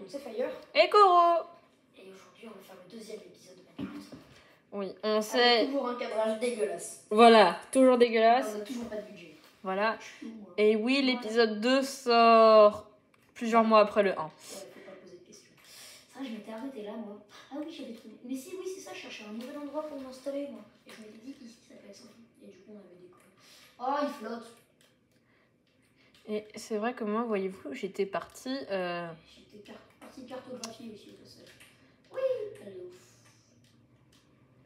c'est Fire. Et Koro. Et aujourd'hui, on va faire le deuxième épisode de Minecraft. Oui, on sait... Toujours un cadrage dégueulasse. Voilà, toujours dégueulasse. On n'a toujours pas de budget. Voilà. Chou, Et oui, l'épisode 2 sort plusieurs mois après le 1. Ouais, faut pas poser de questions. Ça, je m'étais arrêtée là, moi. Ah oui, j'avais trouvé. Mais si, oui, c'est ça, je cherchais un nouvel endroit pour m'installer, moi. Et je m'étais dit qu'ici, ça peut être sympa. Et du coup, on avait décollé. Oh, il flotte. Et c'est vrai que moi, voyez-vous, j'étais partie... J'étais partie de cartographie aussi, au passage. Oui, elle est ouf.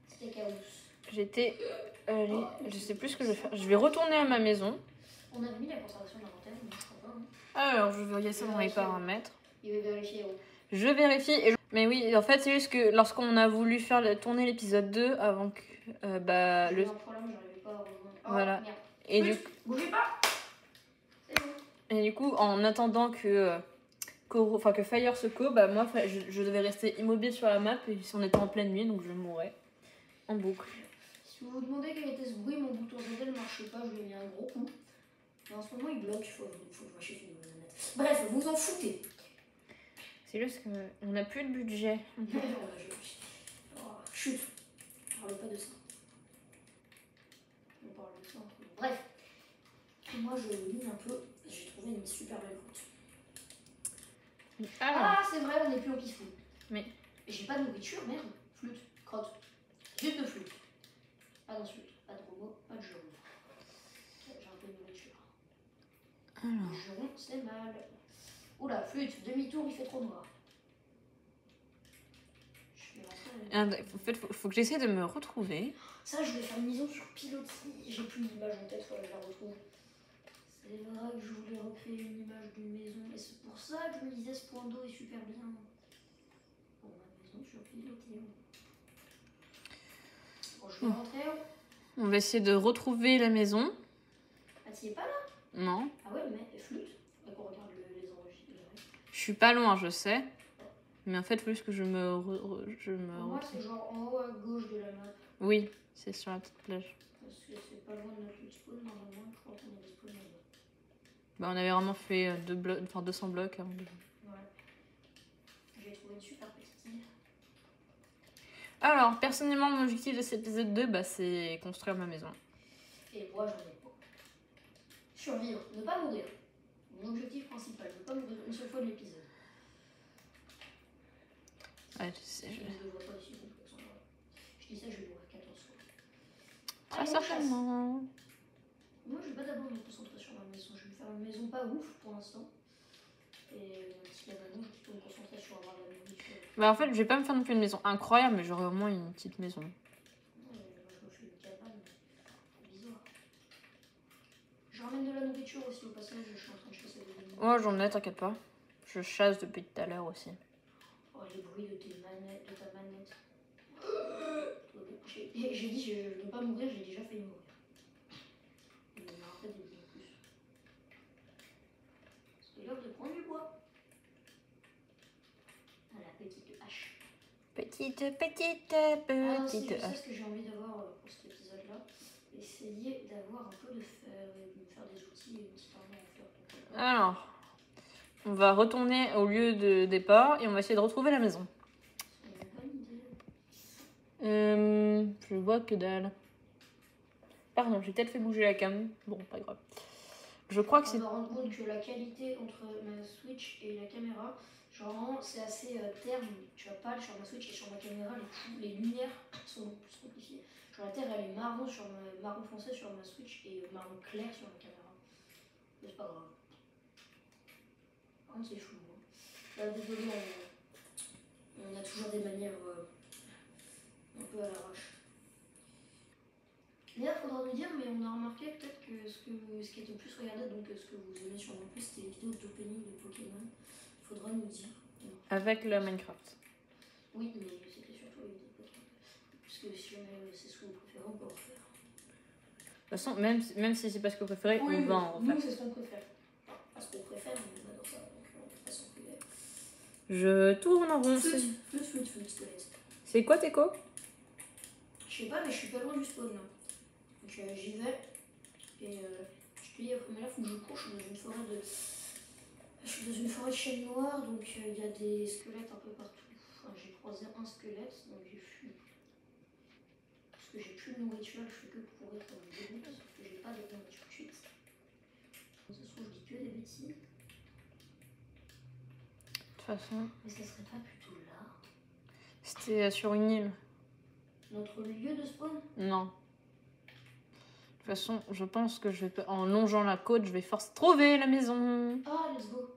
C'était chaos. J'étais... je sais plus ce que je vais faire. Je vais retourner à ma maison. On avait mis la conservation d'inventaire, mais je crois pas. Hein. Alors, je vais regarder ça dans les paramètres. Il va vérifier. Oh. Je vérifie. Mais oui, en fait, c'est juste que lorsqu'on a voulu faire tourner l'épisode 2 avant que... J'ai eu un problème, j'arrivais pas à rejoindre. Oh, voilà. Merde. Et Bougez pas. C'est bon. Et du coup, en attendant que Fire se co, bah moi, je devais rester immobile sur la map et on était en pleine nuit, donc je mourrais en boucle. Si vous vous demandez quel était ce bruit, mon bouton Z ne marchait pas, je lui ai mis un gros coup. Mais en ce moment, il bloque, il faut que je m'achète une nouvelle manette. Bref, vous en foutez. C'est juste qu'on n'a plus de budget. Oh, chut, ne parlez pas de ça. On parle de ça entre nous. Bref, moi je lis un peu, j'ai trouvé une super belle route. Ah, c'est vrai, on n'est plus en pifou. Mais j'ai pas de nourriture, merde. Flûte, crotte. Juste de flûte. Pas d'insulte, pas de robot, pas de juron. J'ai un peu de nourriture. Le juron, c'est mal. Oula, flûte, demi-tour, il fait trop noir. en fait, faut que j'essaie de me retrouver. Ça, je vais faire une maison sur pilotis. J'ai plus d'image en tête, faudrait que je la retrouve. C'est vrai que je voulais recréer une image d'une maison. Et c'est pour ça que je me disais ce point d'eau est super bien. Bon, ma maison sur pilotis. Bon, je vais rentrer. On va essayer de retrouver la maison. Ah, t'y es pas là? Non. Ah ouais, mais flûte. Faudrait qu'on regarde les enregistrements. Je suis pas loin, je sais. Mais en fait, il faut juste que je me Pour moi, c'est genre en haut à gauche de la map. Oui, c'est sur la petite plage. Parce que c'est pas loin de notre spawn, normalement. Je crois qu'on a des spawns là-bas. Bah, on avait vraiment fait 200 blocs avant de... Ouais. J'ai trouvé une super petite île. Alors, personnellement, mon objectif de cet épisode 2, bah, c'est construire ma maison. Et moi, j'en ai pas. Survivre, ne pas mourir. Mon objectif principal, ne pas mourir une seule fois de l'épisode. Ouais, tu sais, Je ne le vois pas ici, donc je dis ça, je vais mourir 14 fois. Très certainement. Moi, je vais pas d'abord me concentrer sur ma maison. Je vais me faire une maison pas ouf pour l'instant. Et si la maison, je vais plutôt me concentrer sur avoir la nourriture. Bah, en fait, je vais pas me faire non plus une maison incroyable, mais j'aurai au moins une petite maison. Moi, je me fais une cabane. C'est bizarre. Je ramène de la nourriture aussi au passage. Je suis en train de chasser des animaux. Ouais, j'en ai, t'inquiète pas. Je chasse depuis tout à l'heure aussi. Oh, les bruits de tes manettes, de ta manette. J'ai dit, je ne veux pas mourir, j'ai déjà failli mourir. Il y en a un peu des bruits en plus. C'est l'heure de prendre du bois. À la petite hache. Petite Ah, si, je sais hache. ce que j'ai envie d'avoir pour cet épisode-là. Essayer d'avoir un peu de fer et de me faire des outils et une petite arme en fer. Alors, on va retourner au lieu de départ et on va essayer de retrouver la maison. C'est une bonne idée. Je vois que dalle. Pardon, j'ai peut-être fait bouger la cam. Bon, pas grave. Je crois que c'est... On va rendre compte que la qualité entre ma Switch et la caméra, genre c'est assez terne. Tu vois pas sur ma Switch et sur ma caméra, les lumières sont beaucoup plus amplifiées. Genre la terre elle est marron sur marron foncé sur ma Switch et marron clair sur ma caméra. Mais c'est pas grave. Par contre c'est flou. Hein. Là, désolé, on a toujours des manières un peu à l'arrache. D'ailleurs, il faudra nous dire, mais on a remarqué peut-être que ce qui était le plus regardé, donc ce que vous aimez sûrement plus, c'était les vidéos d'opening de Pokémon. Il faudra nous dire. Avec le Minecraft. Oui, mais c'était surtout les vidéos Pokémon. Puisque si jamais c'est ce que vous préférez, on peut en faire. De toute façon, même si c'est pas ce que vous préférez, Oui, on va en refaire. nous, c'est ce qu'on préfère. Pas ce qu'on préfère, mais on adore ça, donc on va pas s'en priver. Je tourne en rond. Flûte. C'est quoi tes co? Je sais pas, mais je suis pas loin du spawn là. Donc j'y vais. Et je te dis, mais là, faut que je cours, je suis dans une forêt Je suis dans une forêt de chênes noirs, donc il y a des squelettes un peu partout. Enfin, j'ai croisé un squelette, donc j'ai fui. Parce que j'ai plus de nourriture, je fais que courir comme une dégoûte, parce que j'ai pas de nourriture cuite. Ça se trouve, je dis que des bêtises. De toute façon, Mais ça serait pas plutôt là? c'était sur une île. Notre lieu de spawn? Non. De toute façon, je pense que je vais, en longeant la côte, je vais force trouver la maison. Ah, let's go.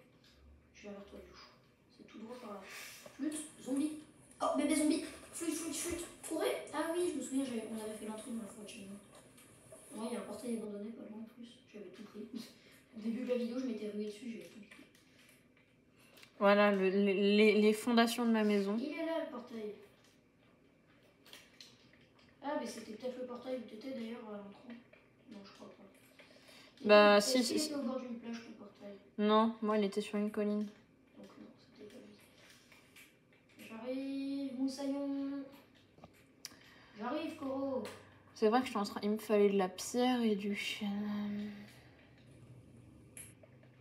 Je viens vers toi, du coup. C'est tout droit par là. Flûte, zombie. Oh, bébé zombie. Flûte. Courez. Ah oui, je me souviens, on avait fait l'intro dans la forêt de chênes noirs. Ouais, il y a un portail abandonné pas loin en plus. J'avais tout pris. Au début de la vidéo, je m'étais ruée dessus, j'avais tout pris. Voilà les fondations de ma maison. Il est là le portail. Ah, mais c'était peut-être le portail où tu étais d'ailleurs à l'entrée. Non, je crois pas. Bah, Est-ce si, qu'il si. était au bord d'une plage, ton portail? Non, moi, il était sur une colline. Donc non, c'était pas lui. J'arrive, moussaillon. J'arrive, Koro. C'est vrai que je suis en train. Il me fallait de la pierre et du chêne.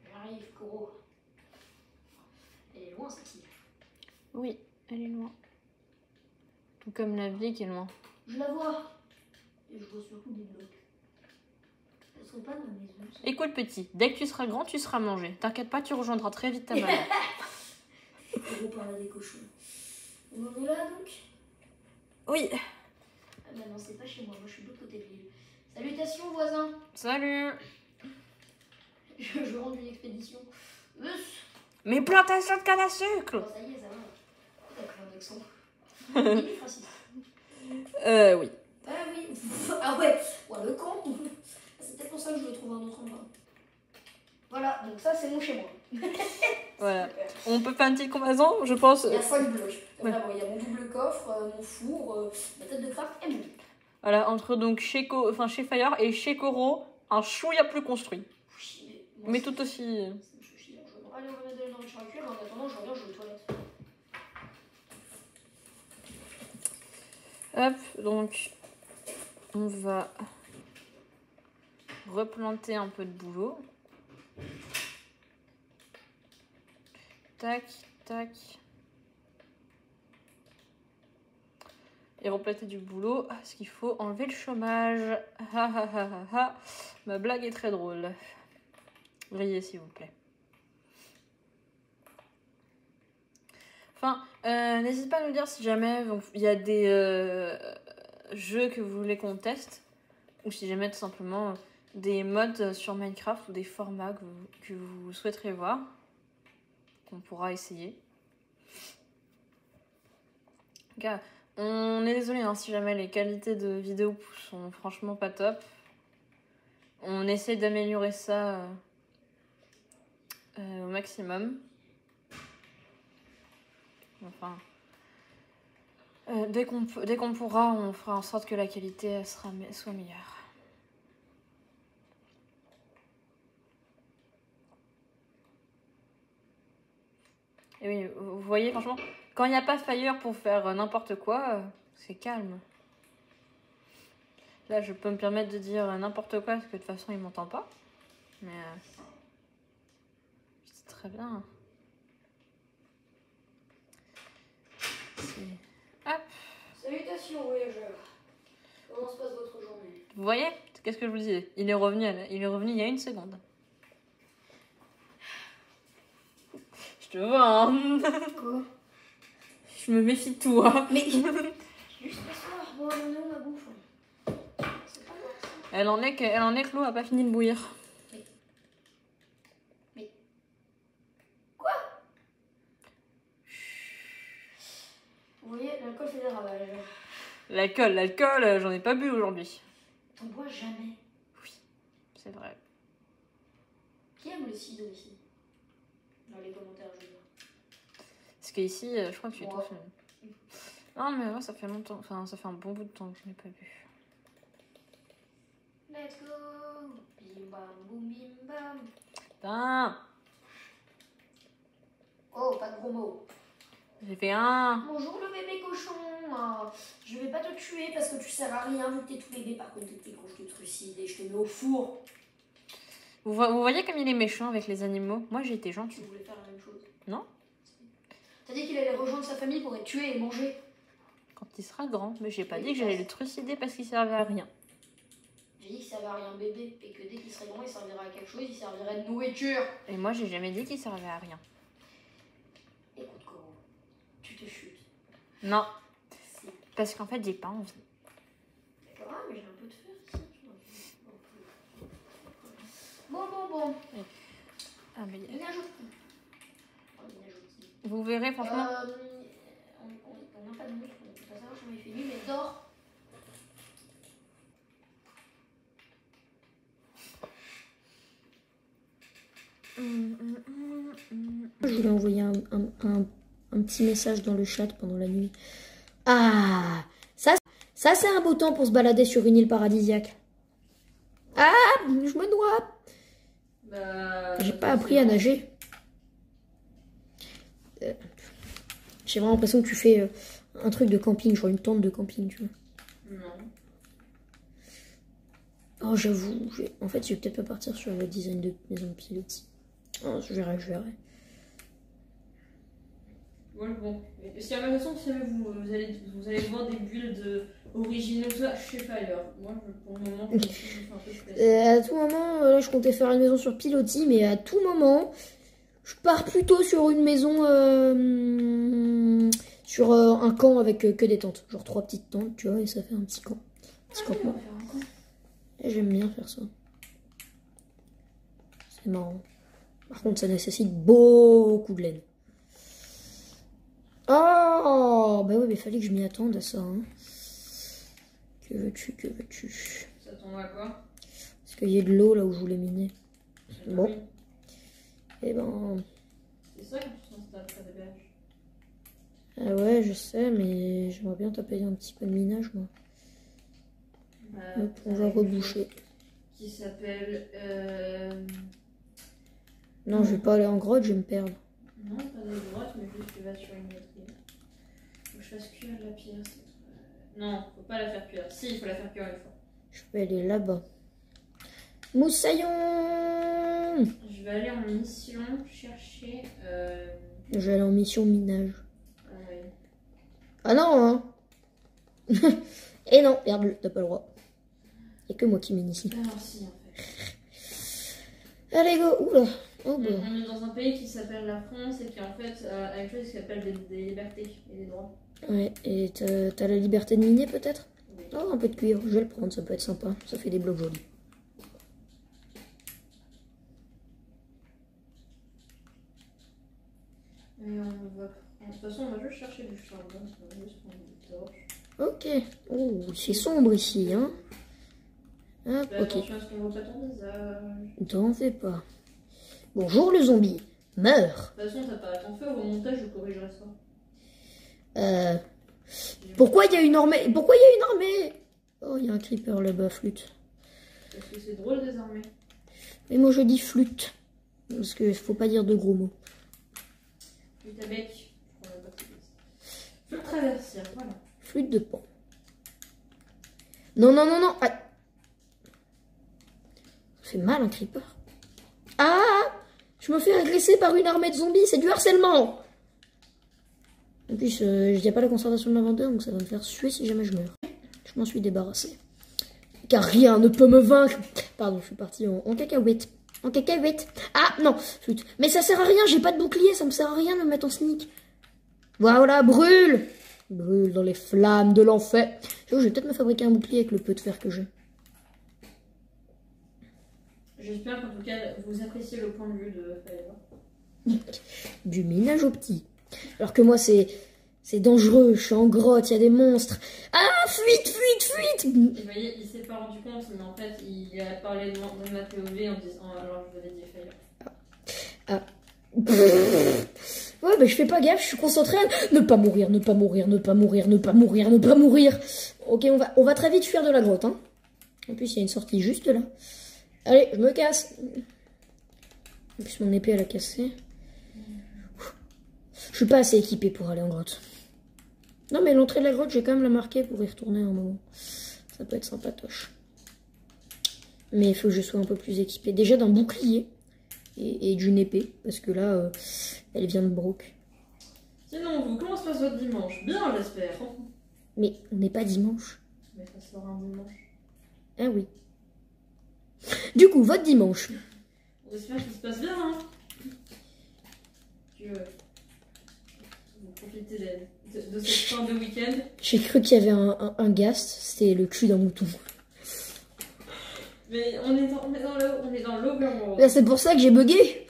J'arrive, Koro. Elle est loin, cette île. Oui, elle est loin. Tout comme la vie qui est loin. Je la vois. Et je vois surtout des blocs. Ce serait pas ma maison, ça. Écoute, petit, dès que tu seras grand, tu seras mangé. T'inquiète pas, tu rejoindras très vite ta maman. Koro parle à des cochons. On en est là, donc? Oui. Ah bah non, c'est pas chez moi. Moi, je suis de l'autre côté de l'île. Salutations, voisins. Salut. Je rentre d'une expédition. Mes plantations de canne à sucre. Bon, ça y est, ça va. T'as pris un accent. Il est raciste. Oui. Ah oui. Ah ouais. Ouais, le con. C'est peut-être pour ça que je veux trouver un autre endroit. Voilà, donc ça, c'est mon chez moi. Voilà. On peut faire une petite comparaison, je pense. Il y a 5 blocs. Ouais. Vraiment, il y a mon double coffre, mon four, ma tête de craft et mon lit. Voilà, entre donc chez Fire et chez Koro, un chouïa plus construit. Oui, Mais tout aussi. C'est une chouchi, largement. Allez, on va mettre de la nourriture à cuire. En attendant, je reviens, je vais aux toilettes. Hop, donc on va replanter un peu de boulot. Tac, tac. Et replanter du boulot, parce qu'il faut enlever le chômage. Ha ha ha ha ha. Ma blague est très drôle. Riez s'il vous plaît. Enfin, n'hésitez pas à nous dire si jamais il y a des jeux que vous voulez qu'on teste, ou si jamais tout simplement des mods sur Minecraft ou des formats que vous souhaiterez voir, qu'on pourra essayer. Car on est désolé si jamais les qualités de vidéo sont franchement pas top. On essaie d'améliorer ça au maximum. Enfin, dès qu'on pourra, on fera en sorte que la qualité soit meilleure. Et oui, vous voyez, franchement, quand il n'y a pas Fire pour faire n'importe quoi, c'est calme. Là, je peux me permettre de dire n'importe quoi parce que de toute façon, il m'entend pas. Mais c'est très bien. Hop. Salutations, voyageurs. Comment se passe votre journée? Vous voyez? Qu'est-ce que je vous disais? Il est revenu il y a 1 seconde. Je te vois, hein. Quoi? Je me méfie de toi. Mais juste m'asseoir. Bon, elle en est où ma bouffe? C'est pas moi ça. Elle en est que l'eau a pas fini de bouillir. Mais quoi? Vous voyez, l'alcool fait des ravages. L'alcool, j'en ai pas bu aujourd'hui. T'en bois jamais. Oui, c'est vrai. Qui aime le ciseau ici? Dans les commentaires, je veux dire. Parce qu'ici, je crois que tu es tout Ouais. seul. Non, mais moi, ça fait longtemps. Enfin, ça fait un bon bout de temps que je n'ai pas bu. Let's go. Bim bam boum bim bam. Putain, Oh, pas de gros mots. j'ai fait un. Bonjour le bébé cochon. Je vais pas te tuer parce que tu sers à rien vu que t'es tout bébé. Par contre, t'es con, je te trucide et je te mets au four. Vous voyez comme il est méchant avec les animaux? Moi, j'ai été Tu gentil. voulais faire la même chose. Non? T'as dit qu'il allait rejoindre sa famille pour être tué et manger. Quand il sera grand. Mais j'ai pas Oui, dit que j'allais le trucider parce qu'il servait à rien. J'ai dit qu'il servait à rien bébé et que dès qu'il serait grand, il servirait à quelque chose, il servirait de nourriture. Et moi, j'ai jamais dit qu'il servait à rien. Écoute, Coro, tu te chutes. Non. Si. Parce qu'en fait, j'ai pas envie. D'accord, mais j'ai un peu de fer ici. Bon. Ah, mais... Ménage au petit. Oh, ménage au petit. Vous verrez, franchement. On n'a pas de montre, on ne peut pas savoir comment il fait nuit, mais dors. Je voulais envoyer un petit message dans le chat pendant la nuit. Ah, ça c'est un beau temps pour se balader sur une île paradisiaque. Ah, je me noie. J'ai pas appris à nager. J'ai vraiment l'impression que tu fais un truc de camping, genre une tente de camping, tu vois. Non. Oh, j'avoue, en fait, je vais peut-être pas partir sur le design de maison de pilotis. Oh, je verrai. Ouais, bon. Si à ma façon, si jamais vous allez voir des builds originaux, je sais pas ailleurs. Moi, pour le moment, je fais un peu plaisir. À tout moment, là, je comptais faire une maison sur pilotis, mais à tout moment, je pars plutôt sur une maison, sur un camp avec que des tentes. Genre 3 petites tentes, tu vois, et ça fait un petit camp. Petit campement. Et j'aime bien faire ça. C'est marrant. Par contre, ça nécessite beaucoup de laine. Oh, bah ouais, mais fallait que je m'y attende à ça. Hein. Que veux-tu? Ça tombe à quoi? Parce qu'il y a de l'eau là où je voulais miner. Bon. Oui. Et ben. C'est ça que tu t'installes près des berges. Ah ouais, je sais, mais j'aimerais bien taper un petit peu de minage, moi. Hop, on va reboucher. Qui s'appelle. Non, je vais pas aller en grotte, je vais me perdre. Non, pas des grottes, mais juste tu vas sur une latrine. Faut que je fasse cuire la pierre. Non, faut pas la faire cuire. Si, il faut la faire cuire une fois. Je vais aller là-bas. Moussaillon! Je vais aller en mission chercher. Je vais aller en mission minage. Ah ouais. Ah non, hein! Et non, regarde, t'as pas le droit. Y'a que moi qui mine ici. Ah non, si, en fait. Allez, go! Oula! Oh, bah. On est dans un pays qui s'appelle la France et qui en fait a quelque chose qui s'appelle des libertés et des droits. Ouais, et t'as la liberté de miner peut-être? Oui. Oh, un peu de cuivre, je vais le prendre, ça peut être sympa. Ça fait des blocs jolis. Et on va... De toute façon, on va juste chercher du charbon, on va juste prendre des torches. Ok. Oh, c'est sombre ici, hein? Hop, Fais ok. attention à ce qu'on voit pas ton visage. T'en fais pas. Bonjour le zombie. Meurs. De toute façon, t'as pas à t'en faire, au montage, je corrigerai ça. Pourquoi il y a une armée? Pourquoi il y a une armée? Oh, il y a un creeper là-bas, flûte. Parce que c'est drôle désormais. Mais moi je dis flûte. Parce que faut pas dire de gros mots. Flûte à bec. Je prends la partie. Flûte traversière, voilà. Flûte de pan. Non. Ah. Ça fait mal un creeper. Ah! Je me fais agresser par une armée de zombies, c'est du harcèlement! En plus, il n'y a pas la conservation de l'inventaire, donc ça va me faire suer si jamais je meurs. Je m'en suis débarrassée. Car rien ne peut me vaincre. Pardon, je suis partie en cacahuète. En cacahuète. Ah, non, flûte. Mais ça sert à rien, j'ai pas de bouclier, ça me sert à rien de me mettre en sneak. Voilà, brûle! Brûle dans les flammes de l'enfer. Je vais peut-être me fabriquer un bouclier avec le peu de fer que j'ai. J'espère qu'en tout cas, vous appréciez le point de vue de Faïva. Du minage au petit. Alors que moi, c'est dangereux. Je suis en grotte, il y a des monstres. Ah, fuite! Vous voyez, il s'est pas rendu compte, mais en fait, il a parlé de ma POV en disant alors je vous ai dit Faïva. Ah. Ouais, bah je fais pas gaffe, je suis concentrée à ne pas mourir. Ok, on va très vite fuir de la grotte, hein. En plus, il y a une sortie juste là. Allez, je me casse. En plus, mon épée, elle a cassé. Je suis pas assez équipée pour aller en grotte. Non, mais l'entrée de la grotte, j'ai quand même la marquer pour y retourner un moment. Ça peut être sympatoche. Mais il faut que je sois un peu plus équipée. Déjà d'un bouclier et d'une épée. Parce que là, elle vient de Brook. Sinon, vous, comment se passe votre dimanche? Bien, j'espère. Mais on n'est pas dimanche. Mais ça sera un dimanche. Ah oui. Du coup, votre dimanche. J'espère qu'il se passe bien, hein. Que vous profitez de cette fin de week-end. J'ai cru qu'il y avait un ghast. C'était le cul d'un mouton. Mais on est dans l'overworld. Là, c'est pour ça que j'ai bugué.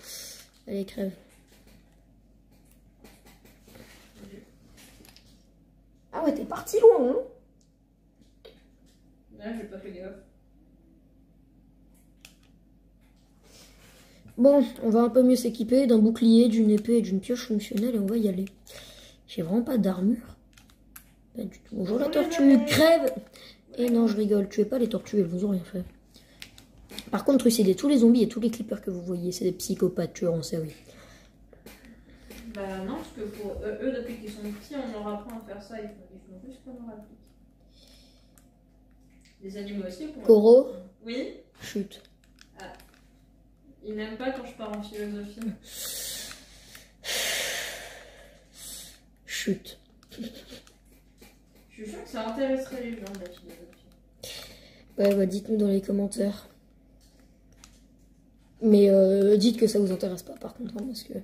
Allez, crève. Ah ouais, t'es parti loin, hein. Là, j'ai pas fait gaffe. Bon, on va un peu mieux s'équiper d'un bouclier, d'une épée et d'une pioche fonctionnelle et on va y aller. J'ai vraiment pas d'armure. Pas du tout. Bonjour la tortue, crève. Et non, je rigole, tuez pas les tortues, elles vous ont rien fait. Par contre, trucidez tous les zombies et tous les clippers que vous voyez, c'est des psychopathes tueurs en série. Bah non, parce que pour eux, depuis qu'ils sont petits, on leur apprend à faire ça, ils font plus qu'on leur applique. Les animaux aussi, pour... Koro, Oui. chute. Ils n'aiment pas quand je pars en philosophie. Chute. Je suis sûre que ça intéresserait les gens de la philosophie. Ouais, bah dites-nous dans les commentaires. Mais dites que ça vous intéresse pas par contre, hein, parce que...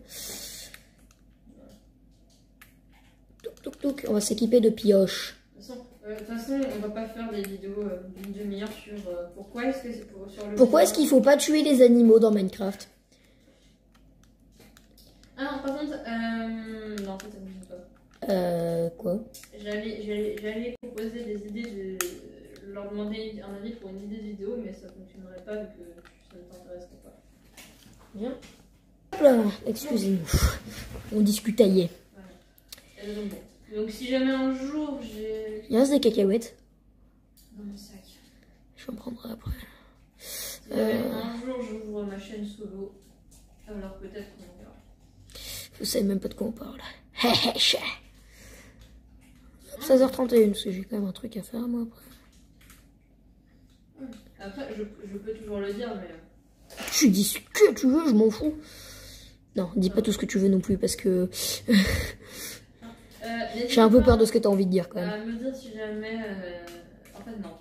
Touk touk touk, on va s'équiper de pioches. De toute façon, on va pas faire des vidéos d'une demi-heure sur pourquoi est-ce que c'est sur le... Pourquoi est-ce qu'il faut pas tuer les animaux dans Minecraft? Ah non, par contre, non, en fait, ça ne me dit pas. Quoi? J'allais proposer des idées, leur demander un avis pour une idée de vidéo, mais ça fonctionnerait pas vu que ça ne t'intéresserait pas. Bien. Hop là, excusez-nous. On discutaillait. Voilà. Donc si jamais un jour j'ai... Il reste des cacahuètes. Dans mon sac. J'en prendrai après. Si jamais un jour j'ouvre ma chaîne solo, alors peut-être qu'on verra. Vous savez même pas de quoi on parle. 16h31, parce que j'ai quand même un truc à faire moi après. Après, je peux toujours le dire, mais... Tu dis ce que tu veux, je m'en fous. Non, dis pas tout ce que tu veux non plus, parce que... j'ai un peu peur de ce que t'as envie de dire quand même. Me dire si jamais... En fait, non.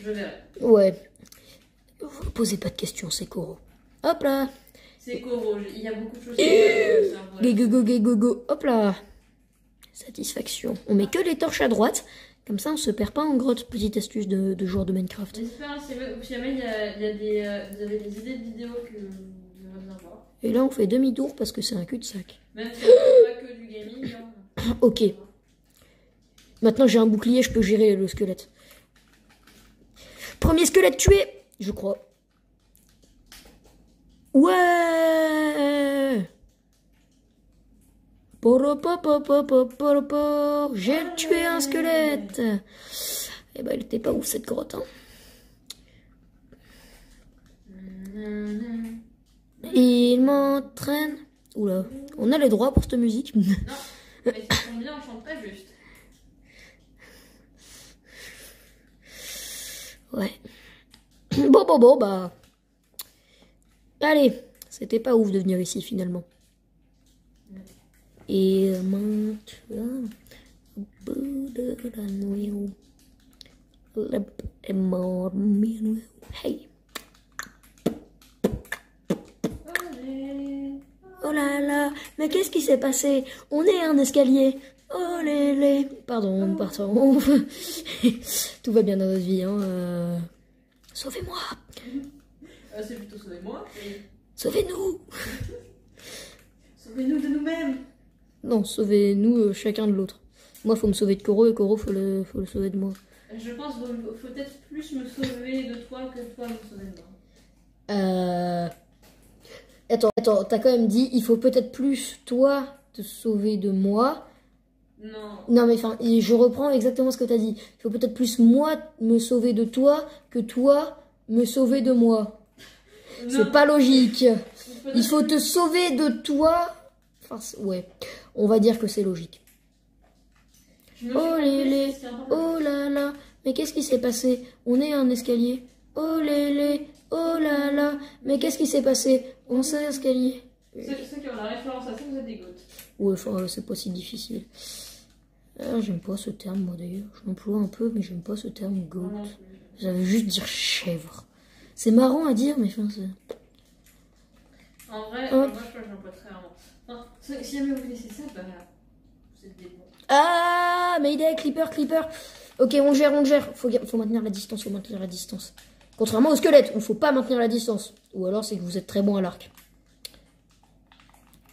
Je verrai. Ouais. Posez pas de questions, c'est Koro. Hop là. C'est Koro, il y a beaucoup de choses... Go. Hop là. Satisfaction. On met que les torches à droite. Comme ça, on se perd pas en grotte. Petite astuce de joueur de Minecraft. J'espère, si jamais vous avez des idées de vidéos que vous aimeriez bien voir. Et là, on fait demi-tour parce que c'est un cul-de-sac. Même si c'est pas que du gaming. Hein. Ok. Maintenant, j'ai un bouclier, je peux gérer le squelette. Premier squelette tué, je crois. Ouais. J'ai tué un squelette. Eh ben, elle était pas ouf cette grotte. Hein. Il m'entraîne. Oula, on a les droits pour cette musique. Non, mais ça tombe bien, on chante pas juste. Ouais. Bon, bah. Allez, c'était pas ouf de venir ici finalement. Et maintenant, au bout de la nuit, le est mort, hey. Oh là là, mais qu'est-ce qui s'est passé? On est à un escalier. Oh les. Pardon. Tout va bien dans notre vie, hein. Sauvez-moi. C'est plutôt sauvez-moi. Sauvez-nous. Sauvez-nous de nous-mêmes. Non, sauvez-nous chacun de l'autre. Moi, faut me sauver de Koro et Koro, faut le sauver de moi. Je pense qu'il faut peut-être plus me sauver de toi que toi me sauver de moi. Attends, t'as quand même dit, il faut peut-être plus toi te sauver de moi. Non. Non, mais enfin, je reprends exactement ce que t'as dit. Il faut peut-être plus moi me sauver de toi que toi me sauver de moi. C'est pas logique. Il faut te sauver de toi. Enfin, ouais, on va dire que c'est logique. Oh là là, mais qu'est-ce qui s'est passé? On est à un escalier. Oh lélé, oh là là. Mais qu'est-ce qui s'est passé? On sait escalier. Ceux qui ont la référence à ça, vous êtes des gouttes. Ouais, enfin, c'est pas si difficile. J'aime pas ce terme, moi d'ailleurs. Je l'emploie un peu, mais j'aime pas ce terme goat. Ça veut juste dire chèvre. C'est marrant à dire, mais enfin, c'est... En vrai, moi je crois que j'emploie très rarement. Enfin, si jamais vous connaissez ça, bah vous êtes des bons. Ah, Mayday, Clipper. Ok, on gère. Faut maintenir la distance, Contrairement au squelette, où faut pas maintenir la distance. Ou alors c'est que vous êtes très bon à l'arc.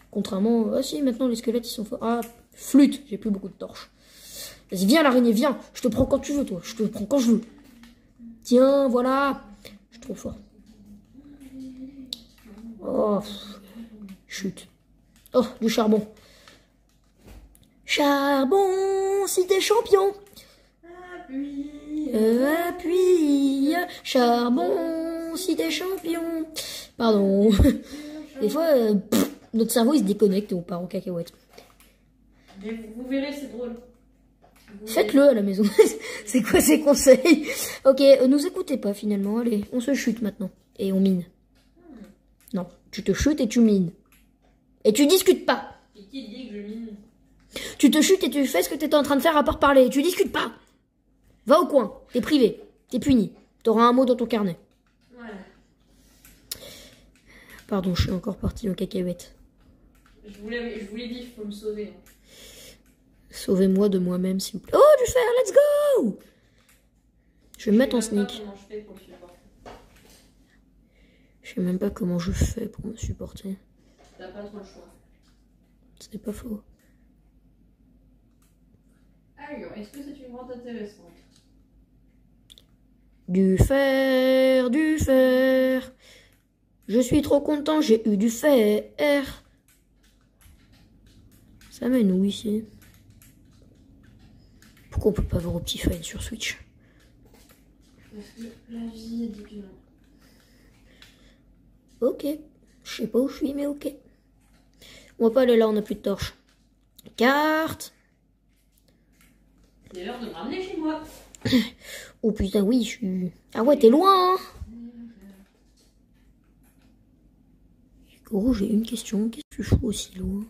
Contrairement... Ah si, maintenant les squelettes ils sont forts. Ah, flûte, j'ai plus beaucoup de torches. Vas-y, viens l'araignée, viens. Je te prends quand tu veux, toi. Je te prends quand je veux. Tiens, voilà. Je suis trop fort. Oh, chute. Oh, du charbon. Charbon, si t'es champion. Appuie. Charbon, si t'es champion. Pardon. Des fois, notre cerveau il se déconnecte et on part en cacahuète. Mais vous verrez, c'est drôle. Faites-le à la maison. C'est quoi ces conseils? Ok, nous écoutez pas finalement. Allez, on se chute maintenant. Et on mine. Non, tu te chutes et tu mines. Et tu discutes pas. Et qui dit que je mine? Tu te chutes et tu fais ce que t'étais en train de faire à part parler. Tu discutes pas. Va au coin. T'es privé. T'es puni. T'auras un mot dans ton carnet. Ouais. Pardon, je suis encore partie en cacahuète. Je vous l'ai dit, il faut me sauver. Sauvez-moi de moi-même, s'il vous plaît. Oh, du fer, let's go! Je vais me mettre en sneak. Je sais même pas comment je fais pour me supporter. T'as pas trop le choix. C'est pas faux. Alors, est-ce que c'est une vente intéressante? Du fer, du fer. Je suis trop content, j'ai eu du fer. Ça mène où ici? Pourquoi on peut pas voir Optifine sur Switch? Parce que la vie est dit non. Ok. Je sais pas où je suis, mais ok. On va pas aller là, on a plus de torches. Carte. C'est l'heure de me ramener chez moi. Oh putain, oui, je suis... Ah ouais, t'es loin, hein. Gros, j'ai une question. Qu'est-ce que tu fous aussi loin?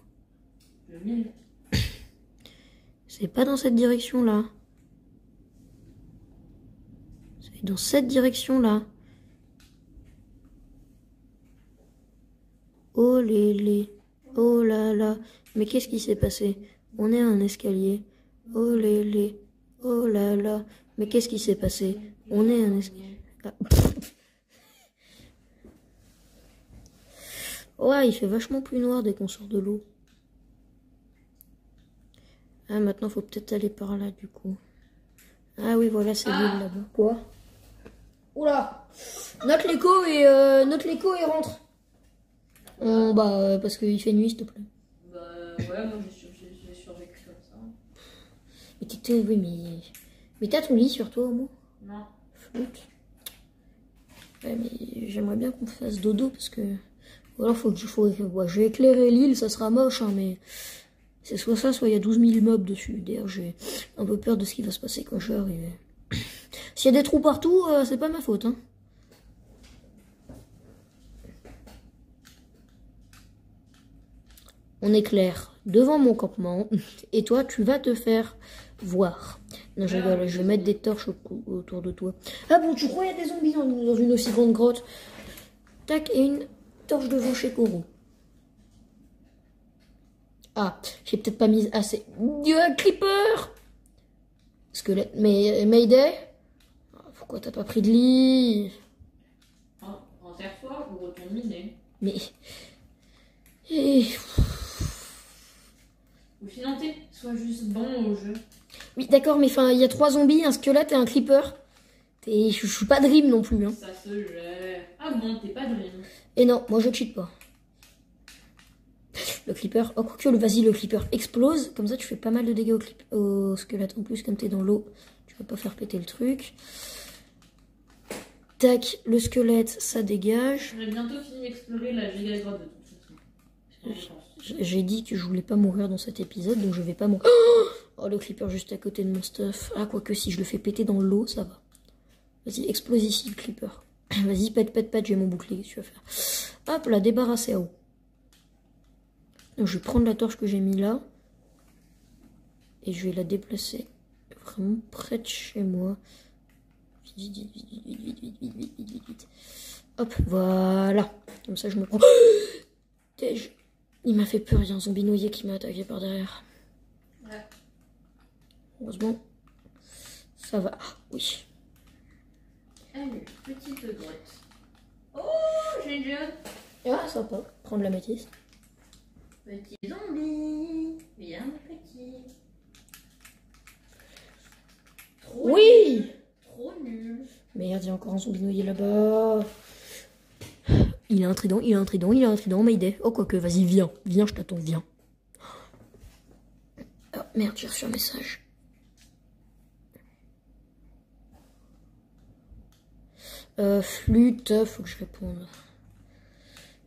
Je mine. C'est pas dans cette direction-là. C'est dans cette direction-là. Oh lélé. Oh là là. Mais qu'est-ce qui s'est passé? On est à un escalier. Oh lélé. Oh là là. Mais qu'est-ce qui s'est passé? On est à un escalier. Ah. Ouais, il fait vachement plus noir dès qu'on sort de l'eau. Ah, maintenant, faut peut-être aller par là, du coup. Ah oui, voilà, c'est l'île là-bas. Quoi? Oula! Note l'écho et rentre. Parce qu'il fait nuit, s'il te plaît. Bah, ouais, moi j'ai survécu comme ça. Mais t'étais... Oui, mais t'as ton lit sur toi, au moins? Non. Flûte. Ouais, mais j'aimerais bien qu'on fasse dodo, parce que... Ou alors, je vais éclairer l'île, ça sera moche, hein, mais... C'est soit ça, soit il y a 12 000 mobs dessus. D'ailleurs, j'ai un peu peur de ce qui va se passer quand je vais arriver. S'il y a des trous partout, c'est pas ma faute, hein. On éclaire devant mon campement. Et toi, tu vas te faire voir. Non, je rigole, je vais mettre des torches autour de toi. Ah bon, tu crois qu'il y a des zombies dans une aussi grande grotte? Tac, et une torche devant chez Koro. Ah, j'ai peut-être pas mis assez. Creeper! Squelette. Mais Mayday? Pourquoi t'as pas pris de lit? En terre-toi ou retourne miner? Mais... Ou financer, sois juste bon au jeu. Oui, d'accord, mais enfin, il y a 3 zombies, un squelette et un creeper. Et je suis pas Dream non plus. Hein. Ça se gère. Ah bon, t'es pas Dream. Et non, moi je cheat pas. Le creeper, oh quoique, vas-y, le creeper explose. Comme ça, tu fais pas mal de dégâts au squelette. En plus, comme t'es dans l'eau, tu vas pas faire péter le truc. Tac, le squelette, ça dégage. J'aurais bientôt fini d'explorer la giga grotte de toute façon. J'ai dit que je voulais pas mourir dans cet épisode, donc je vais pas mourir. Oh, le creeper juste à côté de mon stuff. Ah, quoique, si je le fais péter dans l'eau, ça va. Vas-y, explose ici, le creeper. Vas-y, pète, j'ai mon bouclier, qu'est-ce que tu vas faire? Hop là, débarrasser à haut. Donc, je vais prendre la torche que j'ai mis là. Et je vais la déplacer vraiment près de chez moi. Vite. Hop, voilà. Comme ça, je me prends. Il m'a fait peur, il y a un zombie noyé qui m'a attaqué par derrière. Ouais. Heureusement, ça va. Oui. Allez, petite grotte. Oh, j'ai une jeune. Ah, sympa. Prendre la métisse. Petit zombie. Bien petit. Trop Oui. nul. Trop nul. Merde, il y a encore un zombie noyé là-bas. Il a un trident, Mayday. Oh, quoique, vas-y, viens, je t'attends, viens. Oh, merde, j'ai reçu un message. Flûte, faut que je réponde.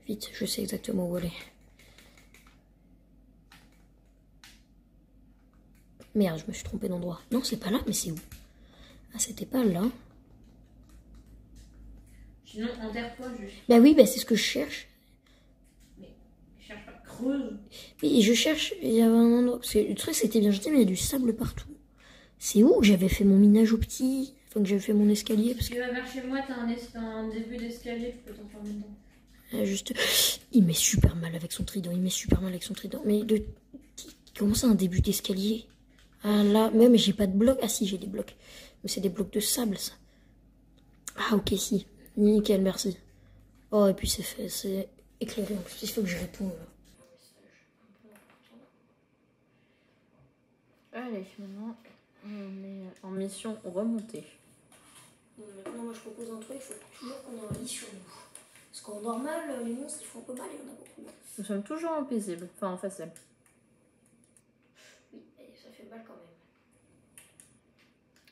Vite, je sais exactement où aller. Merde, je me suis trompée d'endroit. Non, c'est pas là, mais c'est où? Ah, c'était pas là. Sinon, enterre-toi juste. Bah oui, bah c'est ce que je cherche. Mais cherche pas, creuse. Et je cherche, il y avait un endroit. Parce que le truc c'était bien jeté, mais il y a du sable partout. C'est où que j'avais fait mon minage au petit? Enfin, que j'avais fait mon escalier. Parce Si tu vas vers chez moi, t'as un début d'escalier, tu peux t'enfermer dedans. que. Juste. Il met super mal avec son trident. Mais comment ça, un début d'escalier? Ah là, mais j'ai pas de bloc. Ah si, j'ai des blocs. Mais c'est des blocs de sable, ça. Ah ok, si. Nickel, merci. Oh, et puis c'est fait, c'est éclairé en plus. Il faut que je réponde là. Allez, maintenant, on est en mission remontée. Maintenant, moi je propose un truc, il faut toujours qu'on ait un lit sur nous. Parce qu'en normal, les monstres ils font un peu mal, il y en a beaucoup. Nous sommes toujours en paisible, enfin en facile. Oui, et ça fait mal quand même.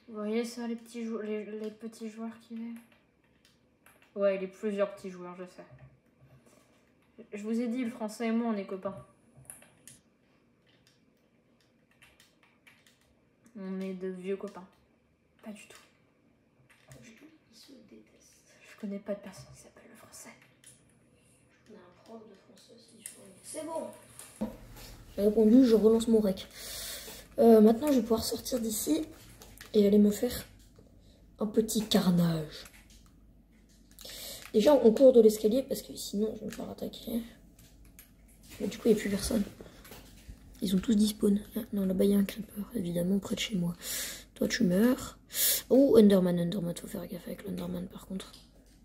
Vous voyez ça, les petits, les petits joueurs qu'il est? Ouais, il est plusieurs petits joueurs, je sais. Je vous ai dit, le français et moi, on est copains. On est de vieux copains. Pas du tout. Pas du tout, ils se détestent. Je connais pas de personne qui s'appelle le français. On a un prof de français, c'est bon. J'ai répondu, je relance mon rec. Maintenant, je vais pouvoir sortir d'ici et aller me faire un petit carnage. Déjà, on court de l'escalier parce que sinon, je vais me faire attaquer. Mais du coup, il n'y a plus personne. Ils ont tous dispawn. Ah, non, là-bas, il y a un creeper, évidemment, près de chez moi. Toi, tu meurs. Oh, Enderman, faut faire gaffe avec l'Enderman, par contre.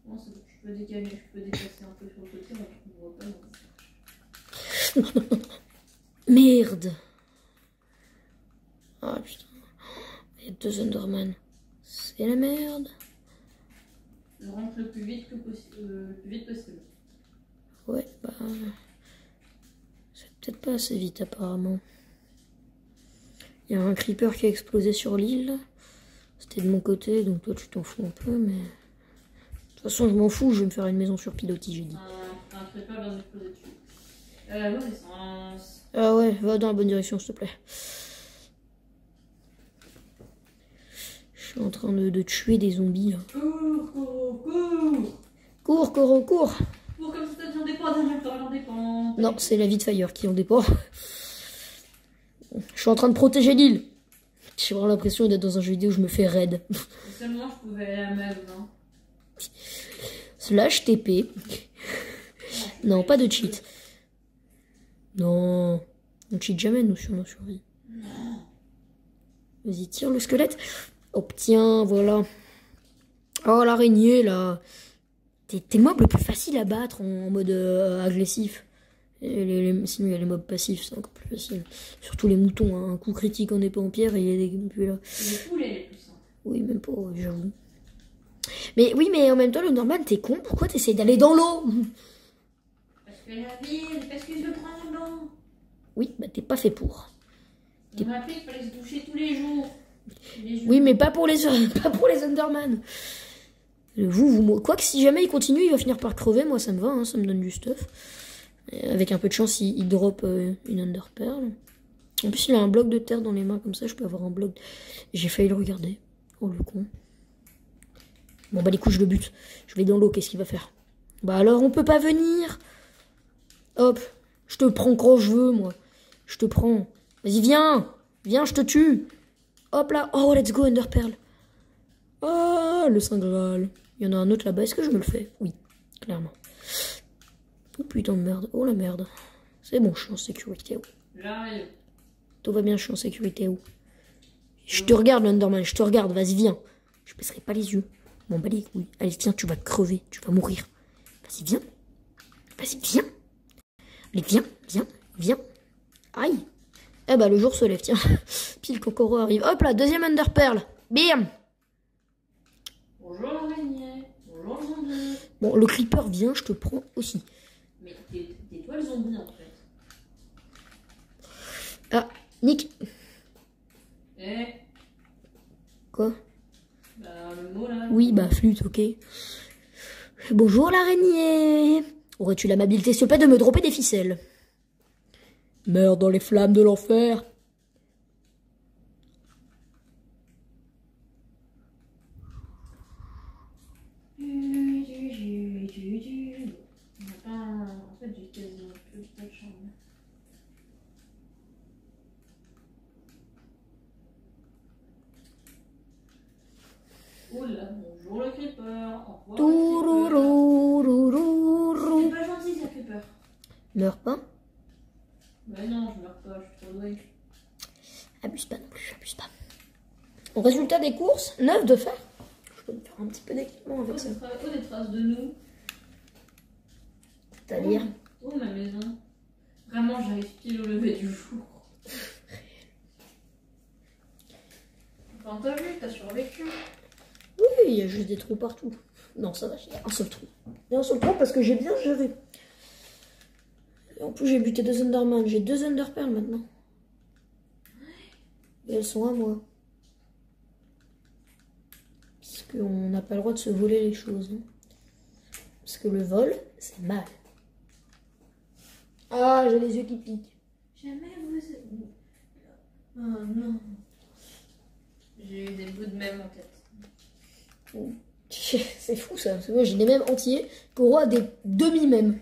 Non, c'est bon, je peux décaler, je peux déplacer un peu sur le côté, mais je ne vois pas. Non. Merde. Ah, putain. Il y a 2 Enderman. C'est la merde. Je rentre le plus vite possible. Ouais, bah... c'est peut-être pas assez vite, apparemment. Il y a un creeper qui a explosé sur l'île. C'était de mon côté, donc toi, tu t'en fous un peu, mais... De toute façon, je m'en fous, je vais me faire une maison sur pilotis, j'ai dit. Un creeper vient d'exploser dessus. Mauvaise sens. Ah ouais, va dans la bonne direction, s'il te plaît. Je suis en train de tuer des zombies, là. Cours. Cours comme si t'en dépend, j'en dépend. Non, c'est la vie de Fire qui en dépend. Je suis en train de protéger l'île. J'ai vraiment l'impression d'être dans un jeu vidéo où je me fais raid. Seulement je pouvais aller à ma maison. Slash TP. Non, pas de cheat. Non. On cheat jamais, nous, sur nos survies. Vas-y, tire le squelette. Obtiens, voilà. Oh, l'araignée, là. T'es le mob le plus facile à battre en mode agressif. Et sinon, il y a les mobs passifs, c'est encore plus facile. Surtout les moutons, hein. Un coup critique en épée en pierre et il y a des puis là. Les poulets les plus simples. Oui, même pas, j'avoue. Mais oui, mais en même temps, le Norman, t'es con. Pourquoi t'essayes d'aller dans l'eau? Parce que la ville, parce que je le prends dedans. Oui, bah t'es pas fait pour. On m'a appris qu'il fallait se doucher tous les jours. Oui, mais pas pour les Underman. Quoi que si jamais il continue, il va finir par crever. Moi, ça me va, hein, ça me donne du stuff. Et avec un peu de chance, il drop une Underpearl. En plus, il a un bloc de terre dans les mains, comme ça, je peux avoir un bloc. J'ai failli le regarder. Oh, le con. Bon bah les coups je le bute. Je vais dans l'eau, qu'est-ce qu'il va faire? Bah alors on peut pas venir. Hop, je te prends quand je veux moi. Je te prends. Vas-y viens. Viens, je te tue. Hop là. Oh let's go Ender Pearl. Oh le Saint Graal. Il y en a un autre là-bas, est-ce que je me le fais? Oui, clairement. Oh putain de merde. Oh la merde. C'est bon, je suis en sécurité. J'arrive. Tout va bien, je suis en sécurité. Où? Je te regarde, l'Underman, je te regarde, vas-y, viens. Je baisserai pas les yeux. Bon, bah les couilles. Allez, viens, tu vas crever, tu vas mourir. Vas-y, viens. Vas-y, viens. Allez, viens, viens, viens. Aïe. Eh bah, le jour se lève, tiens. Pile Kokoro arrive. Hop là, deuxième Underpearl. Bam. Bonjour l'araignée. Bonjour le zombie. Bon, le Creeper vient, je te prends aussi. Mais t'es toi le zombie en fait. Ah, Nick. Eh. Quoi? Bah, le mot là. Oui, bah, flûte, ok. Bonjour l'araignée. Aurais-tu l'amabilité, s'il te plaît, de me dropper des ficelles? Meurs dans les flammes de l'enfer. On n'a pas. En fait, j'ai quasiment plus de chambre. Oula, bonjour le creeper. Au revoir. Tourourourourourou. C'est pas gentil ça, creeper. Meurs pas. Bah non, je meurs pas, je suis trop douée. Abuse pas non plus, abuse pas. Au résultat des courses, 9 de fer. Je peux me faire un petit peu d'équipement avec ça. Oh, des traces de nous. C'est-à-dire Oh, ma maison. Vraiment, j'arrive pile au lever du jour. Enfin, t'as vu, t'as survécu. Oui, il y a juste des trous partout. Non, ça va, il y a un seul trou. Il y a un seul trou parce que j'ai bien géré. Et en plus, j'ai buté 2 Enderman. J'ai 2 Enderpearls maintenant. Et elles sont à moi. Parce qu'on n'a pas le droit de se voler les choses. Hein. Parce que le vol, c'est mal. Ah, j'ai les yeux qui piquent. Jamais vous... Oh non. J'ai eu des bouts de même en tête. C'est fou ça, parce que moi j'ai des mèmes entiers, Koro a des demi-mèmes.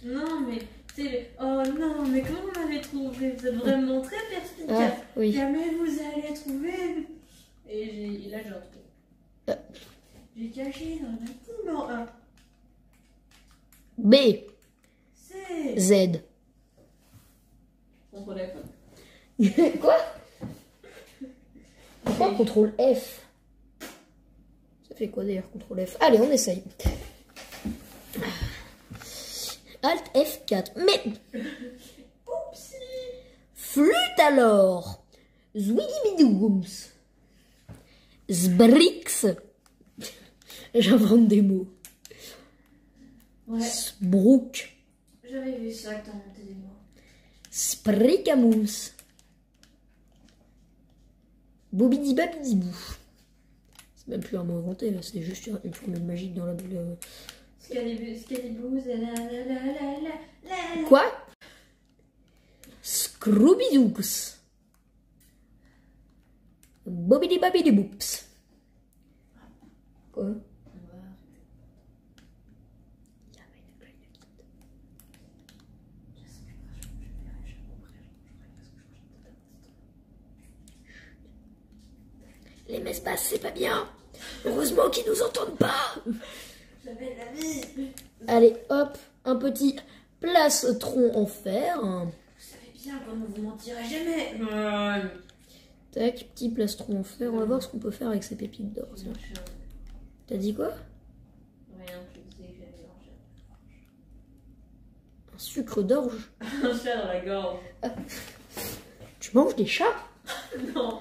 Non mais, c'est... Oh non, mais comment vous l'avez trouvé? Vous êtes vraiment très perspicace. Ah, oui. Jamais vous allez trouver. Et là j'ai retrouvé. Ah. J'ai caché dans la poule en A. B, C. Z. Contrôle F. Quoi? Pourquoi contrôle F? Ça fait quoi d'ailleurs contrôle F? Allez, on essaye. Alt F4. Mais... Oupsie. Flûte alors. Zwidibidooms. Zbrix. J'invente des mots. Ouais, Sbrook. j'avais vu ça que t'as inventé des mots. Spricamous. Bobidibabidibou. C'est même plus un mot inventé, là, c'est juste une formule magique dans la bulle. Scalibous, la la la la la la. Quoi? Scroobidooks. Bobidibabidiboops. Quoi? Les messes basses, c'est pas bien. Heureusement qu'ils nous entendent pas. J'avais la vie. Allez, hop, un petit plastron en fer. Vous savez bien qu'on ne vous mentira jamais. Tac, petit plastron en fer. On va voir ce qu'on peut faire avec ces pépites d'or. tiens. T'as dit quoi? Rien, je disais que j'avais mangé. Un sucre d'orge? Un chat dans la gorge. Tu manges des chats? Non.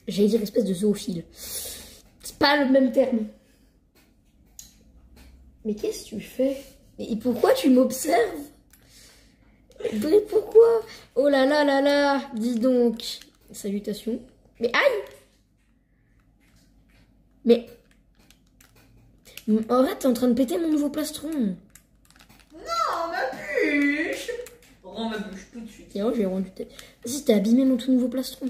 J'allais dire espèce de zoophile. C'est pas le même terme. Mais qu'est-ce que tu fais? Et pourquoi tu m'observes? Mais pourquoi? Oh là là là là! Dis donc. Salutations. Mais aïe! Mais... Arrête, t'es en train de péter mon nouveau plastron. Non, ma bûche. Rends ma bûche tout de suite. Tiens, j'ai rendu tête. Vas-y, t'as abîmé mon tout nouveau plastron.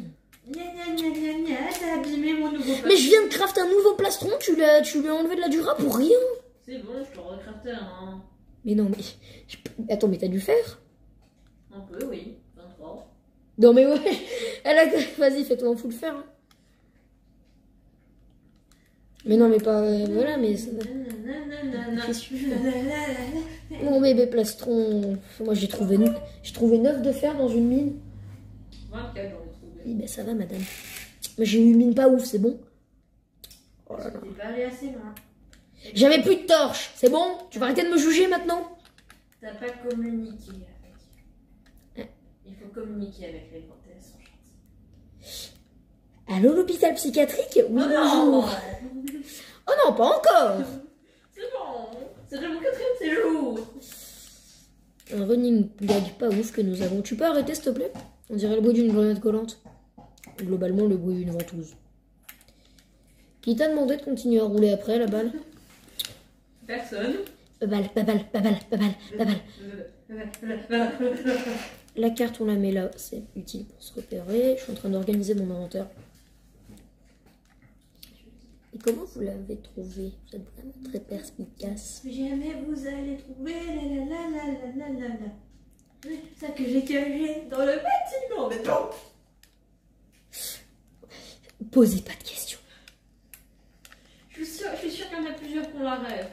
T'as abîmé mon nouveau Mais je viens de crafter un nouveau plastron, tu lui as enlevé de la dura pour rien. C'est bon, je te recraftais un... Mais non, mais... Attends, mais t'as dû faire? Un peu, oui. 23. Non mais ouais, vas-y, fais-toi un full fer. Hein. Mais non, mais pas... voilà, mais... Mon bébé plastron... Moi, j'ai trouvé 9 de fer dans une mine. 24, j'en ai trouvé. Oui, ben ça va, madame. Mais j'ai eu une mine pas ouf, c'est bon? Oh là là. T'es pas allé assez loin. J'avais plus de torche, c'est bon? Tu vas arrêter de me juger maintenant? T'as pas communiqué avec... Il faut communiquer avec les portes, elles sont gentilles. Allô, l'hôpital psychiatrique? Oui, Oh bonjour. non. Oh non, pas encore. C'est bon. C'est déjà mon 4e séjour. Un running gag pas ouf que nous avons. Tu peux arrêter, s'il te plaît? On dirait le bruit d'une grenade collante. Globalement, le bruit d'une ventouse. Qui t'a demandé de continuer à rouler après, la balle? Personne. Balle. La carte, on la met là. C'est utile pour se repérer. Je suis en train d'organiser mon inventaire. Et comment vous l'avez trouvé? Vous êtes vraiment très perspicace. Jamais vous allez trouver ça que j'ai caché dans le bâtiment. Mais non. Posez pas de questions. Je suis sûre qu'il y en a plusieurs qu'on la rêve.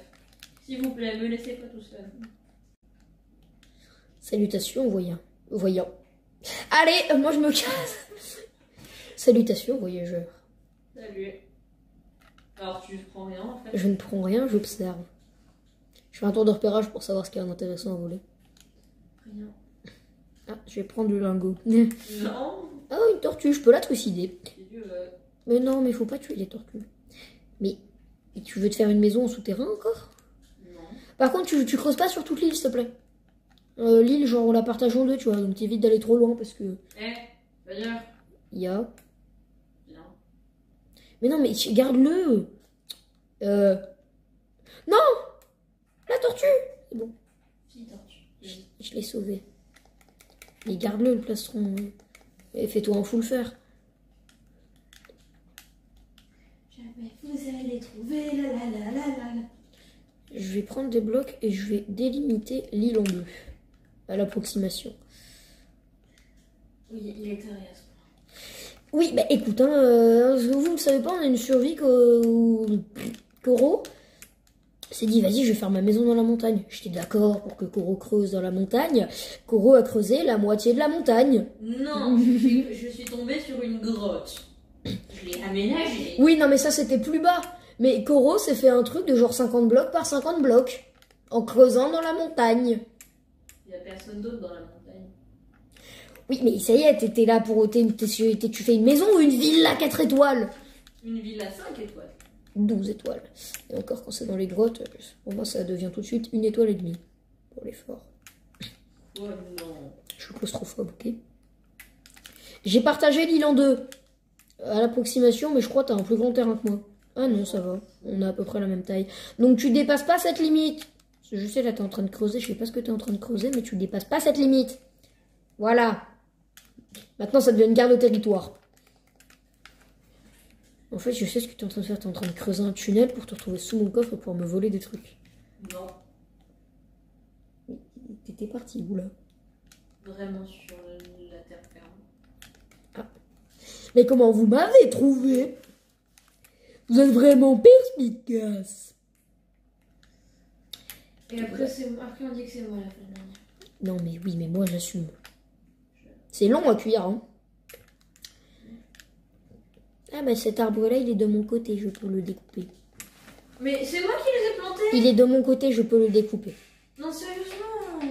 S'il vous plaît, me laissez pas tout seul. Salutations, voyant. Allez, moi je me casse. Salutations, voyageurs. Salut. Alors tu prends rien en fait? Je ne prends rien, j'observe. Je fais un tour de repérage pour savoir ce qu'il y a d'intéressant à voler. Rien. Ah, je vais prendre le lingot. Non. Ah, une tortue, je peux la trucider. Si tu veux. Mais non, mais faut pas tuer les tortues. Mais et tu veux te faire une maison en souterrain encore? Non. Par contre, tu creuses pas sur toute l'île, s'il te plaît. L'île, genre, on la partage en deux, tu vois. Donc t'évites d'aller trop loin parce que... D'ailleurs. Il y a... Bien. Mais non, mais garde-le. Non! La tortue! C'est bon. Si, tortue. Je l'ai sauvé. Mais garde-le, le plastron. Et fais-toi un full fer. Jamais vous allez trouver Je vais prendre des blocs et je vais délimiter l'île en deux. À l'approximation. Oui, il est arrivé à ce point. Oui, bah écoute, hein, vous ne savez pas, on a une survie Koro s'est dit, vas-y, je vais faire ma maison dans la montagne. J'étais d'accord pour que Koro creuse dans la montagne. Koro a creusé la moitié de la montagne. Non, je suis tombée sur une grotte. Je l'ai aménagée. Oui, non, mais ça, c'était plus bas. Mais Koro s'est fait un truc de genre 50 blocs par 50 blocs. En creusant dans la montagne. Il n'y a personne d'autre dans la montagne. Oui, mais ça y est, t'étais là pour... tu fais une maison ou une villa 4 étoiles? Une ville à 5 étoiles. 12 étoiles. Et encore, quand c'est dans les grottes, pour moi, ça devient tout de suite 1,5 étoile pour l'effort. Oh non. Je suis claustrophobe, ok? J'ai partagé l'île en deux. À l'approximation, mais je crois que t'as un plus grand terrain que moi. Ah non, ça va. On a à peu près la même taille. Donc tu dépasses pas cette limite. Je sais, là, t'es en train de creuser. Je sais pas ce que t'es en train de creuser, mais tu dépasses pas cette limite. Voilà. Maintenant, ça devient une garde au territoire. En fait, je sais ce que tu es en train de faire. Tu es en train de creuser un tunnel pour te retrouver sous mon coffre et pouvoir me voler des trucs. Non. T'étais parti où, là? Vraiment sur la terre ferme. Ah. Mais comment vous m'avez trouvé? Vous êtes vraiment perspicace. Et après, on dit que c'est moi la fin. Non, mais oui, mais moi, j'assume. C'est long à cuire, hein. Ah bah cet arbre-là, il est de mon côté, je peux le découper. Mais c'est moi qui les ai plantés. Il est de mon côté, je peux le découper. Non, sérieusement. Ah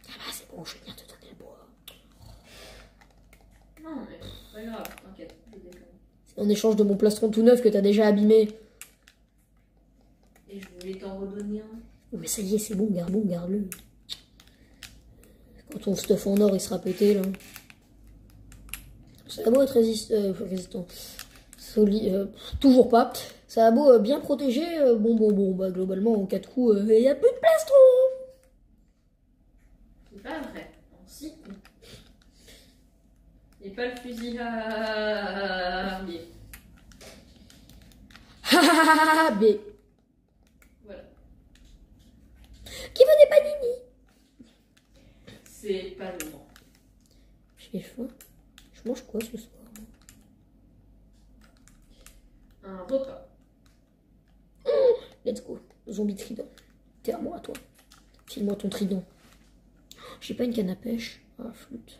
bah c'est bon, je viens te donner le bois. Non, mais c'est pas grave, t'inquiète, je déconne. C'est en échange de mon plastron tout neuf que t'as déjà abîmé. Et je voulais t'en redonner un. Oh, mais ça y est, c'est bon, garde-le. Quand ton stuff en or, il sera pété, là. Ça a beau être résistant. Toujours pas. Ça a beau bien protégé. Bon, bah globalement, en 4 coups, il n'y a plus de plastron. C'est pas vrai. Si. Et pas le fusil à harbier. B. Voilà. Qui veut des panini? C'est pas le moment. J'ai faim. Je mange quoi ce soir? Un repas. Let's go. Zombie trident. T'es à moi, toi. File-moi ton trident. J'ai pas une canne à pêche. Ah, flûte.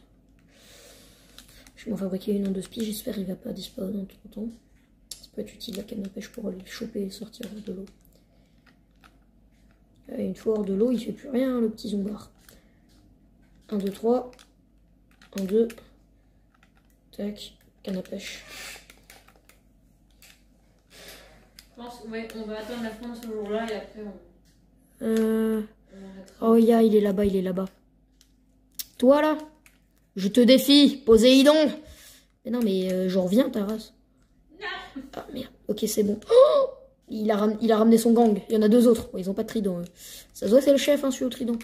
Je vais m'en fabriquer une en 2 spies. J'espère qu'il va pas disparaître en tout temps. Ça peut être utile la canne à pêche pour aller le choper et sortir hors de l'eau. Une fois hors de l'eau, il fait plus rien, le petit zombard. 1, 2, 3. 1, 2. Tac. Canne à pêche. Je pense, ouais, on va attendre la fin de ce jour-là et après on arrêtera. Oh, il est là-bas, il est là-bas. Toi, là, je te défie, Poséidon. Mais non, mais je reviens, ta race. Non. Ah, merde. Ok, c'est bon. Oh, il a ramené son gang. Il y en a 2 autres. Bon, ils ont pas de trident, eux. Ça se voit, c'est le chef, hein, celui au trident.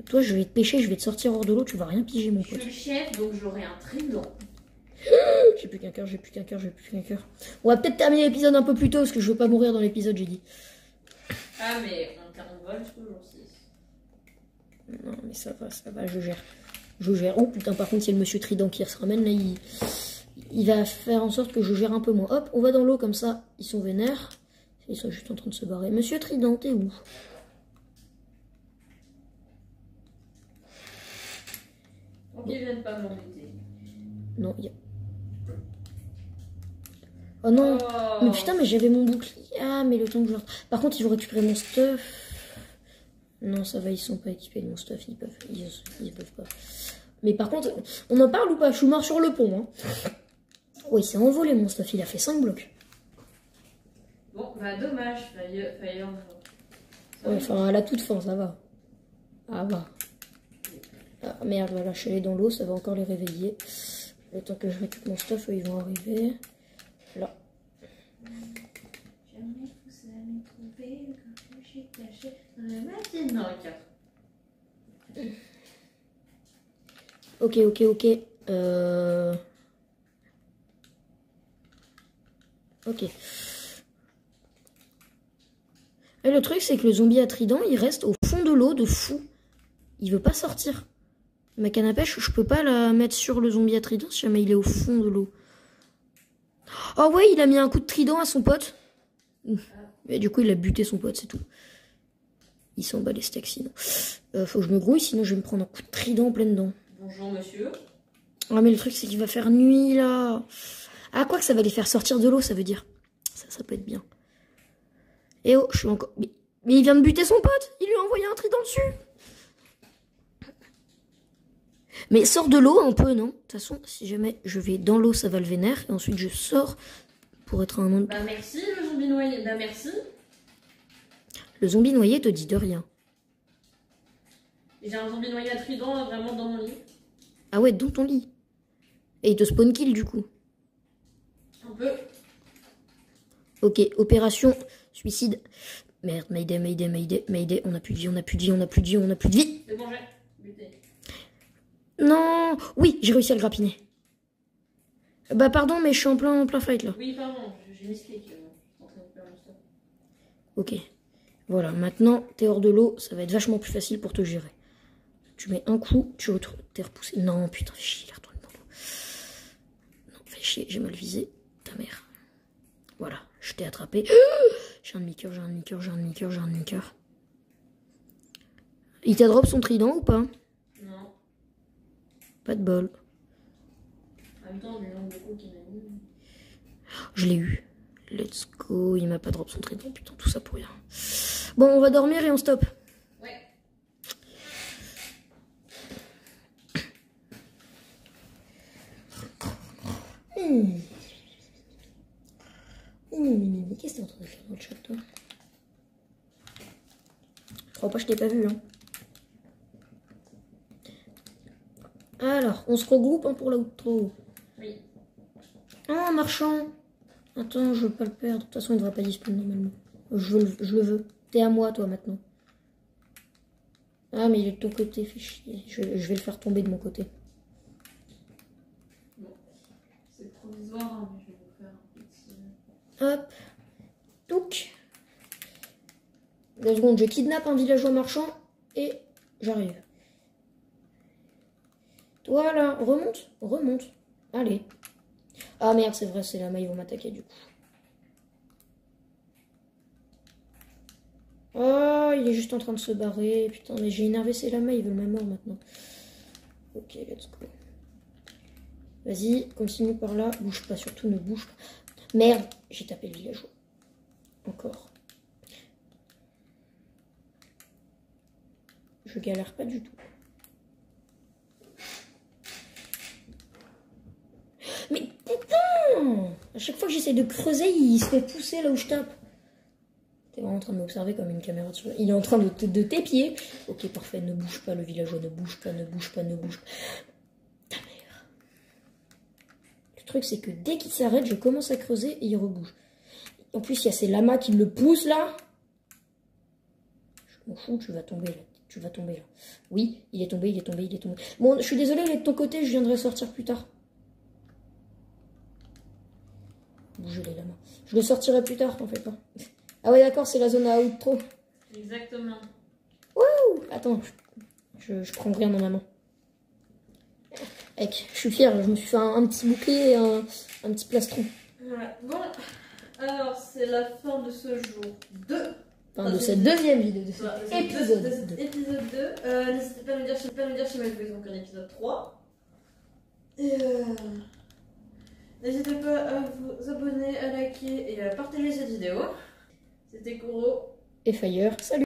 Toi, je vais te pêcher, je vais te sortir hors de l'eau. Tu vas rien piger, mon Je suis pote. le chef, donc j'aurai un trident. J'ai plus qu'un cœur, j'ai plus qu'un cœur, j'ai plus qu'un cœur. On va peut-être terminer l'épisode un peu plus tôt, parce que je veux pas mourir dans l'épisode, j'ai dit. Ah, mais on vole jusqu'au jour 6. Non, mais ça va, je gère. Je gère. Oh putain, par contre, c'est le monsieur Trident qui se ramène. Là, il va faire en sorte que je gère un peu moins. Hop, on va dans l'eau comme ça. Ils sont vénères. Ils sont juste en train de se barrer. Monsieur Trident, t'es où? Donc ils viennent pas m'embêter. Non, il y a... Oh non. Oh. Mais putain, mais j'avais mon bouclier. Ah, mais le temps que je... Par contre, ils vont récupérer mon stuff. Non, ça va, ils sont pas équipés de mon stuff. Ils peuvent pas. Mais par contre, on en parle ou pas? Je suis mort sur le pont. Hein. Oui, il s'est envolé mon stuff. Il a fait 5 blocs. Bon, bah dommage. Fallait en... Ouais, enfin, à la toute fin, ça va. Ah, va. Ah, merde, voilà, je suis allée dans l'eau. Ça va encore les réveiller. Le temps que je récupère mon stuff, eux, ils vont arriver. Là. Jamais vous allez trouver quand je suis caché dans le matin. Non, le 4. Ok. Ok. Et le truc, c'est que le zombie à trident, il reste au fond de l'eau de fou. Il veut pas sortir. Ma canne à pêche, je peux pas la mettre sur le zombie à trident si jamais il est au fond de l'eau. Oh ouais, il a mis un coup de trident à son pote. Et du coup, il a buté son pote, c'est tout. Il s'en bat les steaks sinon. Faut que je me grouille, sinon je vais me prendre un coup de trident en pleine dent. Bonjour monsieur. Ah mais le truc, c'est qu'il va faire nuit là. Ah, quoi que ça va les faire sortir de l'eau, ça veut dire. Ça peut être bien. Eh oh, je suis encore... Mais il vient de buter son pote. Il lui a envoyé un trident dessus. Mais sors de l'eau un peu, non? De toute façon, si jamais je vais dans l'eau, ça va le vénère. Et ensuite, je sors pour être un monde... Bah merci le zombie noyé. Bah merci. Le zombie noyé te dit de rien. J'ai un zombie noyé à trident vraiment dans mon lit. Ah ouais, dans ton lit. Et il te spawn kill du coup. Un peu. Ok, opération suicide. Merde, Mayday. On a plus de vie, on a plus de vie. C'est bon, j'ai buté. Non. Oui, j'ai réussi à le grappiner. Bah pardon, mais je suis en plein fight là. Oui, pardon, j'ai mis clic. En train de faire mon stuff. Ok. Voilà, maintenant, t'es hors de l'eau, ça va être vachement plus facile pour te gérer. Tu mets un coup, t'es repoussé. Non, putain, fais chier, retourne dans l'eau. Non, fais chier, j'ai mal visé. Ta mère. Voilà, je t'ai attrapé. J'ai un demi-cœur. Il t'a drop son trident ou pas? Non. Pas de bol. En même temps, le nombre de coups qu'il m'a mis. Je l'ai eu. Let's go. Il m'a pas drop son trident. Putain, tout ça pour rien. Bon, on va dormir et on stoppe. Ouais. Qu'est-ce que t'es en train de faire dans le chat, toi? Je crois pas que je t'ai pas vu, hein. Alors, on se regroupe hein, pour l'outro. Oui. Oh, marchand. Attends, je veux pas le perdre. De toute façon, il devrait pas disparaître normalement. Je le veux. T'es à moi, toi, maintenant. Ah, mais il est de ton côté, fais chier. Je vais le faire tomber de mon côté. provisoire, hein, mais je vais vous faire un petit... Hop. Touc. 2 secondes, je kidnappe un villageois marchand et j'arrive. Toi là, remonte, remonte. Allez. Ah merde, c'est vrai, c'est là-bas, ils vont m'attaquer du coup. Oh, il est juste en train de se barrer. Putain, mais j'ai énervé ces lamas, ils veulent ma mort maintenant. Ok, let's go. Vas-y, continue par là. Bouge pas, surtout ne bouge pas. Merde, j'ai tapé le villageois. Encore. Je galère pas du tout. Mais putain! À chaque fois que j'essaie de creuser, il se fait pousser là où je tape. T'es vraiment en train de m'observer comme une caméra de... Il est en train de t'épier. Ok, parfait, ne bouge pas, le villageois, ne bouge pas, ne bouge pas, ne bouge pas. Ta mère. Le truc, c'est que dès qu'il s'arrête, je commence à creuser et il rebouge. En plus, il y a ces lamas qui le poussent là. Je m'en fous, tu vas tomber là. Tu vas tomber là. Oui, il est tombé, il est tombé, il est tombé. Bon, je suis désolée, il est de ton côté, je viendrai sortir plus tard. Bougez les lamas. Je le sortirai plus tard, t'en fais pas. Ah ouais, d'accord, c'est la zone à outro. Exactement. Wouh! Attends, je prends rien dans ma main. Mec, je suis fière, je me suis fait un petit bouclier et un petit plastron. Ouais. Bon, alors c'est la fin de ce jour 2. Enfin, de cette deuxième vidéo, de Voilà, cet épisode. de cet épisode 2. N'hésitez pas à me dire si vous voulez donc un épisode 3. Et n'hésitez pas à vous abonner, à liker et à partager cette vidéo. C'était Kuro. Et Fire, salut!